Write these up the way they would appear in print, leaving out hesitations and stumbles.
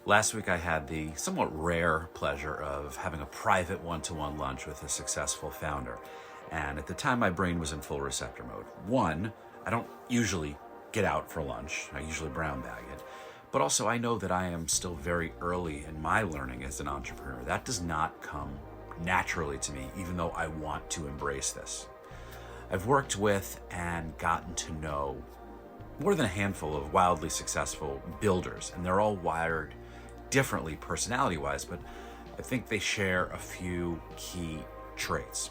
Last week I had the somewhat rare pleasure of having a private one-to-one lunch with a successful founder. And at the time my brain was in full receptor mode. One, I don't usually get out for lunch. I usually brown bag it. But also I know that I am still very early in my learning as an entrepreneur. That does not come naturally to me, even though I want to embrace this. I've worked with and gotten to know more than a handful of wildly successful builders, and they're all wired differently personality-wise, but I think they share a few key traits.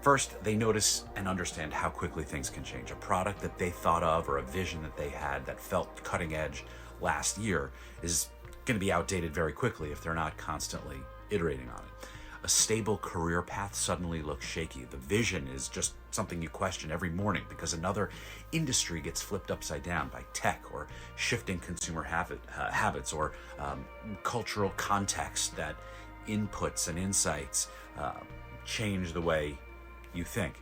First, they notice and understand how quickly things can change. A product that they thought of or a vision that they had that felt cutting edge last year is going to be outdated very quickly if they're not constantly iterating on it. A stable career path suddenly looks shaky. The vision is just something you question every morning because another industry gets flipped upside down by tech or shifting consumer habits or cultural context that inputs and insights change the way you think.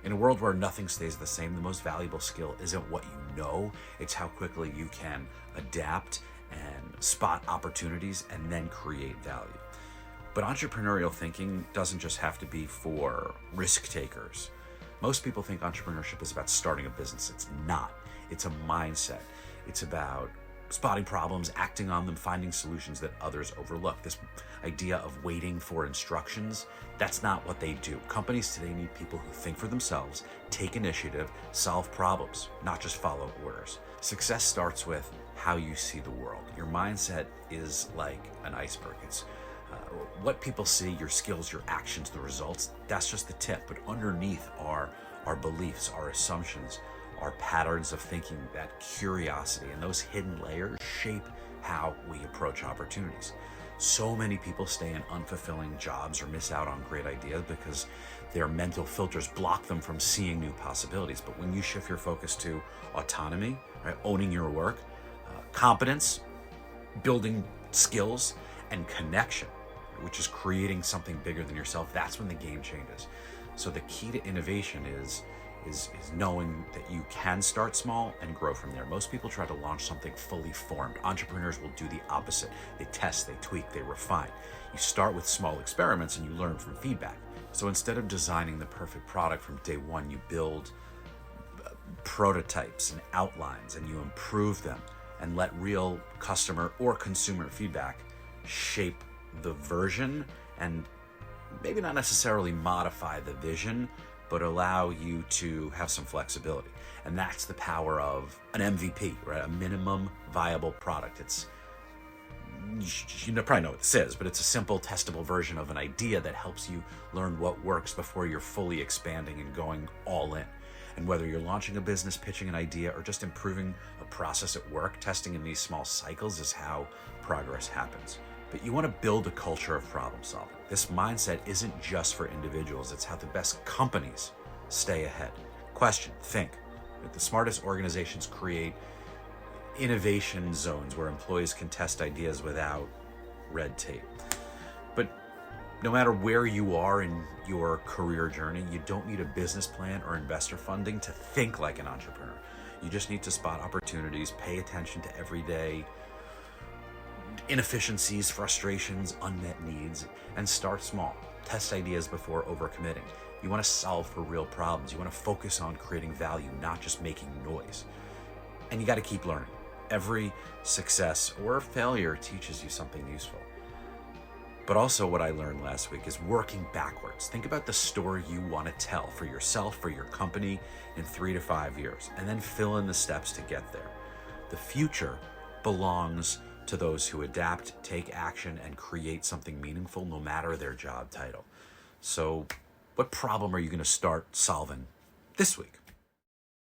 In a world where nothing stays the same, the most valuable skill isn't what you know, it's how quickly you can adapt and spot opportunities and then create value. But entrepreneurial thinking doesn't just have to be for risk takers. Most people think entrepreneurship is about starting a business. It's not. It's a mindset. It's about spotting problems, acting on them, finding solutions that others overlook. This idea of waiting for instructions, that's not what they do. Companies today need people who think for themselves, take initiative, solve problems, not just follow orders. Success starts with how you see the world. Your mindset is like an iceberg. It's what people see, your skills, your actions, the results, that's just the tip. But underneath are our beliefs, our assumptions, our patterns of thinking, that curiosity, and those hidden layers shape how we approach opportunities. So many people stay in unfulfilling jobs or miss out on great ideas because their mental filters block them from seeing new possibilities. But when you shift your focus to autonomy, right, owning your work, competence, building skills, and connection, which is creating something bigger than yourself, that's when the game changes. So the key to innovation is knowing that you can start small and grow from there. Most people try to launch something fully formed. Entrepreneurs will do the opposite. They test, they tweak, they refine. You start with small experiments and you learn from feedback. So instead of designing the perfect product from day one, you build prototypes and outlines and you improve them and let real customer or consumer feedback shape the version and maybe not necessarily modify the vision, but allow you to have some flexibility. And that's the power of an MVP, right? A minimum viable product. It's, you probably know what this is, but it's a simple testable version of an idea that helps you learn what works before you're fully expanding and going all in. And whether you're launching a business, pitching an idea, or just improving a process at work, testing in these small cycles is how progress happens. But you want to build a culture of problem solving. This mindset isn't just for individuals, it's how the best companies stay ahead. Question, think. The smartest organizations create innovation zones where employees can test ideas without red tape. But no matter where you are in your career journey, you don't need a business plan or investor funding to think like an entrepreneur. You just need to spot opportunities, pay attention to everyday inefficiencies, frustrations, unmet needs, and start small. Test ideas before overcommitting. You want to solve for real problems. You want to focus on creating value, not just making noise. And you got to keep learning. Every success or failure teaches you something useful. But also what I learned last week is working backwards. Think about the story you want to tell for yourself, for your company in 3 to 5 years, and then fill in the steps to get there. The future belongs to those who adapt, take action, and create something meaningful no matter their job title. So what problem are you going to start solving this week?